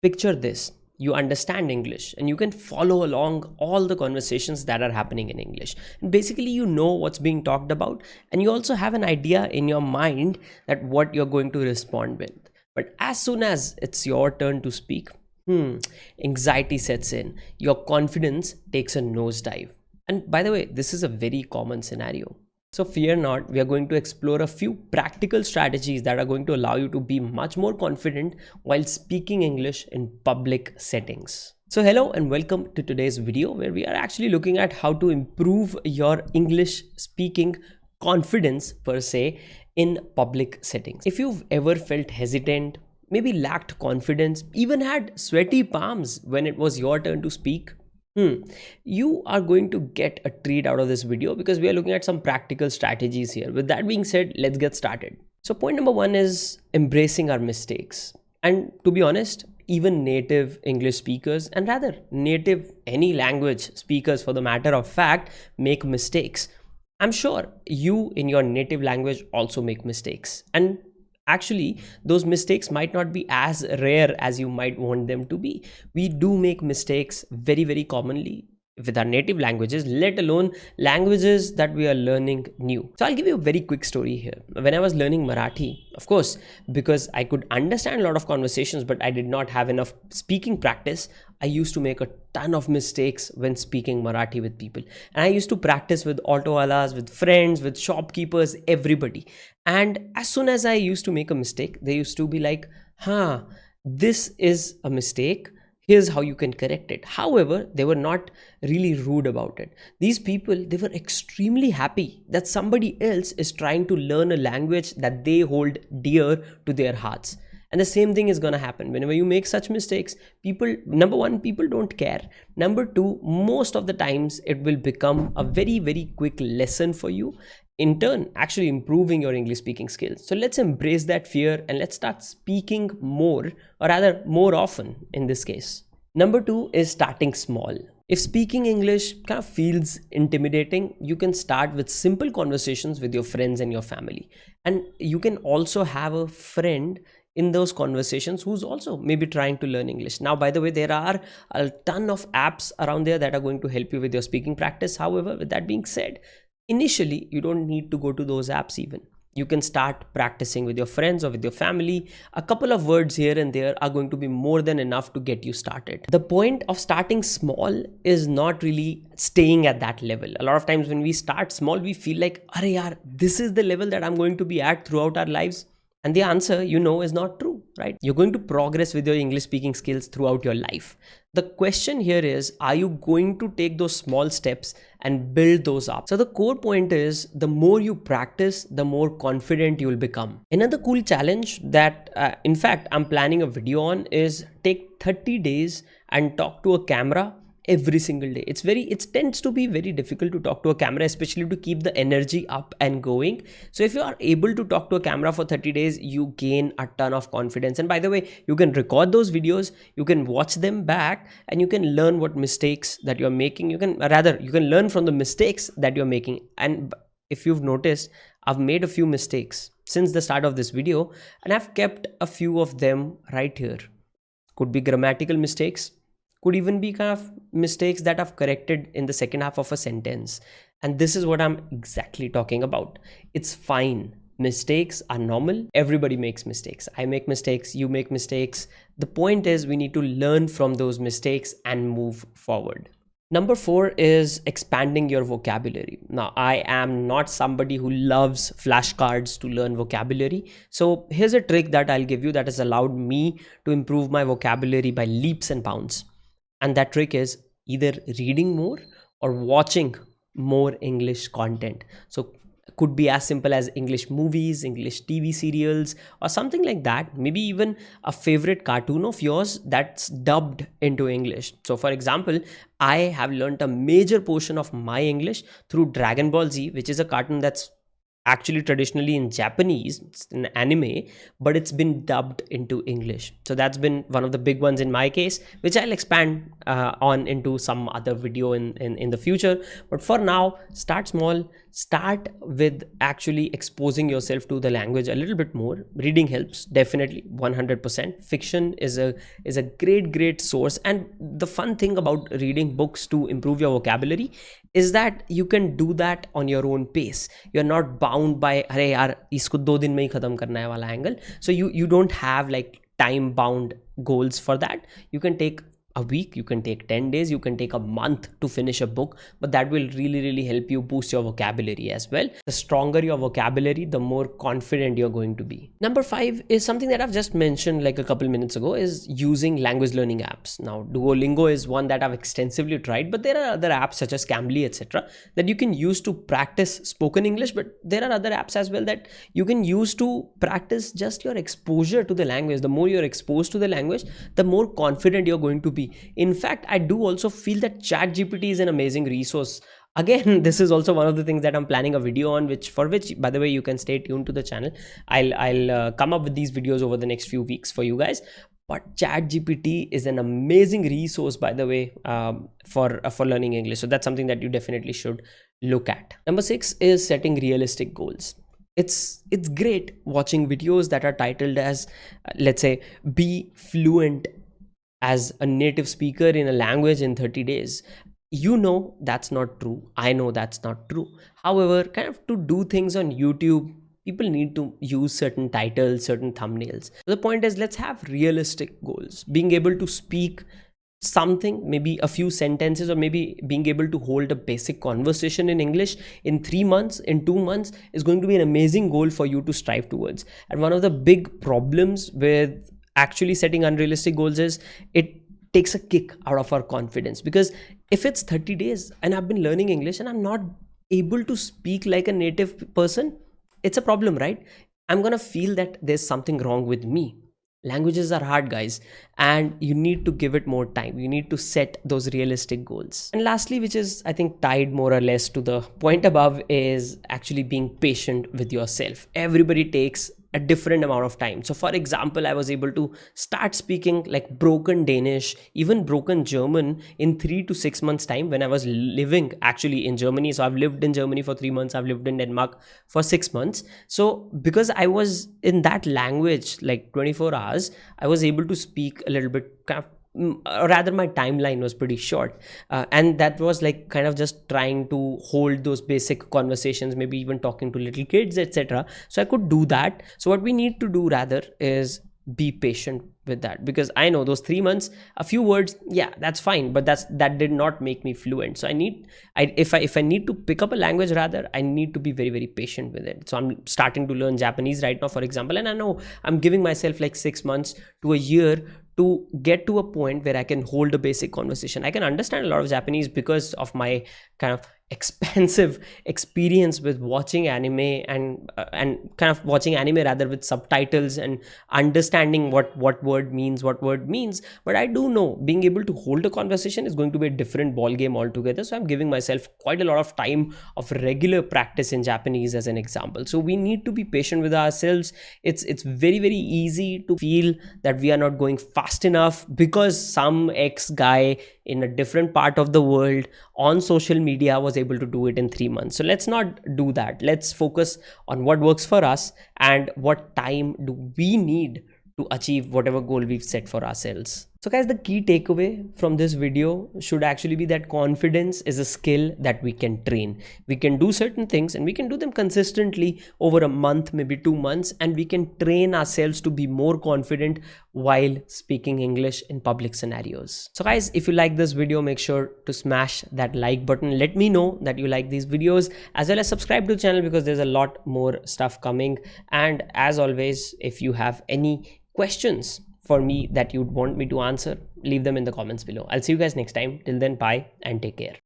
Picture this. You understand English and you can follow along all the conversations that are happening in English. And basically, you know what's being talked about, and you also have an idea in your mind that what you're going to respond with. But as soon as it's your turn to speak, anxiety sets in. Your confidence takes a nosedive. And by the way, this is a very common scenario. So fear not, we are going to explore a few practical strategies that are going to allow you to be much more confident while speaking English in public settings. So hello and welcome to today's video where we are actually looking at how to improve your English speaking confidence per se in public settings. If you've ever felt hesitant, maybe lacked confidence, even had sweaty palms when it was your turn to speak, you are going to get a treat out of this video because we are looking at some practical strategies here. With that being said, let's get started. So point number one is embracing our mistakes. And to be honest, even native English speakers, and rather native any language speakers for the matter of fact, make mistakes. I'm sure you in your native language also make mistakes. And actually, those mistakes might not be as rare as you might want them to be. We do make mistakes very, very commonly with our native languages, let alone languages that we are learning new. So I'll give you a very quick story here. When I was learning Marathi, of course, because I could understand a lot of conversations, but I did not have enough speaking practice, I used to make a ton of mistakes when speaking Marathi with people. And I used to practice with autowalas, with friends, with shopkeepers, everybody. And as soon as I used to make a mistake, they used to be like, this is a mistake. Here's how you can correct it. However, they were not really rude about it. These people, they were extremely happy that somebody else is trying to learn a language that they hold dear to their hearts. And the same thing is going to happen whenever you make such mistakes. People, number one, people don't care. Number two, most of the times it will become a very, very quick lesson for you, in turn actually improving your English speaking skills. So let's embrace that fear and let's start speaking more, or rather more often in this case. Number two is starting small. If speaking English kind of feels intimidating, you can start with simple conversations with your friends and your family. And you can also have a friend in those conversations who's also maybe trying to learn English. Now, by the way, there are a ton of apps around there that are going to help you with your speaking practice. However, with that being said, initially, you don't need to go to those apps even. You can start practicing with your friends or with your family. A couple of words here and there are going to be more than enough to get you started. The point of starting small is not really staying at that level. A lot of times when we start small, we feel like, "Arey yaar, this is the level that I'm going to be at throughout our lives." And the answer, is not true, right? You're going to progress with your English speaking skills throughout your life. The question here is, are you going to take those small steps and build those up? So the core point is, the more you practice, the more confident you will become. Another cool challenge that, in fact, I'm planning a video on is take 30 days and talk to a camera every single day. It tends to be very difficult to talk to a camera, especially to keep the energy up and going. So if you are able to talk to a camera for 30 days, you gain a ton of confidence. And by the way, you can record those videos, you can watch them back, and you can learn what mistakes that you're making. You can learn from the mistakes that you're making. And if you've noticed, I've made a few mistakes since the start of this video, and I've kept a few of them right here. Could be grammatical mistakes, could even be kind of mistakes that I've corrected in the second half of a sentence. And this is what I'm exactly talking about. It's fine. Mistakes are normal. Everybody makes mistakes. I make mistakes. You make mistakes. The point is, we need to learn from those mistakes and move forward. Number four is expanding your vocabulary. Now, I am not somebody who loves flashcards to learn vocabulary. So here's a trick that I'll give you that has allowed me to improve my vocabulary by leaps and bounds. And that trick is either reading more or watching more English content. So it could be as simple as English movies, English TV serials, or something like that. Maybe even a favorite cartoon of yours that's dubbed into English. So for example, I have learned a major portion of my English through Dragon Ball Z, which is a cartoon that's actually traditionally in Japanese. It's an anime, but it's been dubbed into English. So that's been one of the big ones in my case, which I'll expand on into some other video in the future. But for now, start small, start with actually exposing yourself to the language a little bit more. Reading helps, definitely, 100%. Fiction is a great source, and the fun thing about reading books to improve your vocabulary is that you can do that on your own pace. You're not bound by अरे यार इसको 2 दिन में ही खत्म करना है वाला angle. So you don't have like time bound goals for that. You can take a week, you can take 10 days, you can take a month to finish a book, but that will really help you boost your vocabulary as well. The stronger your vocabulary, the more confident you're going to be. Number 5 is something that I've just mentioned like a couple minutes ago, is using language learning apps. Now Duolingo is one that I've extensively tried, but there are other apps such as Cambly, etc., that you can use to practice spoken English. But there are other apps as well that you can use to practice just your exposure to the language. The more you're exposed to the language, the more confident you're going to be. In fact, I do also feel that ChatGPT is an amazing resource. Again, this is also one of the things that I'm planning a video on, which by the way, you can stay tuned to the channel. I'll come up with these videos over the next few weeks for you guys. But ChatGPT is an amazing resource, by the way, for learning English. So that's something that you definitely should look at. Number 6 is setting realistic goals. It's great watching videos that are titled as, let's say, be fluent as a native speaker in a language in 30 days. You know that's not true. I know that's not true. However, kind of to do things on YouTube, people need to use certain titles, certain thumbnails. The point is, let's have realistic goals. Being able to speak something, maybe a few sentences, or maybe being able to hold a basic conversation in English in 3 months, in 2 months, is going to be an amazing goal for you to strive towards. And one of the big problems with actually setting unrealistic goals is it takes a kick out of our confidence. Because if it's 30 days and I've been learning English and I'm not able to speak like a native person, it's a problem, right? I'm gonna feel that there's something wrong with me. Languages are hard, guys, and you need to give it more time. You need to set those realistic goals. And lastly, which is I think tied more or less to the point above, is actually being patient with yourself. Everybody takes a different amount of time. So for example, I was able to start speaking like broken Danish, even broken German in 3 to 6 months time when I was living actually in Germany. So I've lived in Germany for 3 months. I've lived in Denmark for 6 months. So because I was in that language like 24 hours, I was able to speak a little bit kind of, or rather my timeline was pretty short, and that was like kind of just trying to hold those basic conversations, maybe even talking to little kids, etc. So I could do that. So what we need to do rather is be patient with that, because I know those 3 months, a few words, yeah, that's fine, but that did not make me fluent. So if I need to pick up a language, rather I need to be very patient with it. So I'm starting to learn Japanese right now, for example, and I know I'm giving myself like 6 months to a year to get to a point where I can hold a basic conversation. I can understand a lot of Japanese because of my kind of expensive experience with watching anime and kind of watching anime rather with subtitles and understanding what word means. But I do know being able to hold a conversation is going to be a different ball game altogether. So I'm giving myself quite a lot of time of regular practice in Japanese as an example. So we need to be patient with ourselves. It's very easy to feel that we are not going fast enough because some ex guy in a different part of the world on social media was able to do it in 3 months. So let's not do that. Let's focus on what works for us and what time do we need to achieve whatever goal we've set for ourselves. So guys, the key takeaway from this video should actually be that confidence is a skill that we can train. We can do certain things and we can do them consistently over a month, maybe 2 months, and we can train ourselves to be more confident while speaking English in public scenarios. So guys, if you like this video, make sure to smash that like button. Let me know that you like these videos, as well as subscribe to the channel because there's a lot more stuff coming. And as always, if you have any questions for me that you'd want me to answer, leave them in the comments below. I'll see you guys next time. Till then, bye and take care.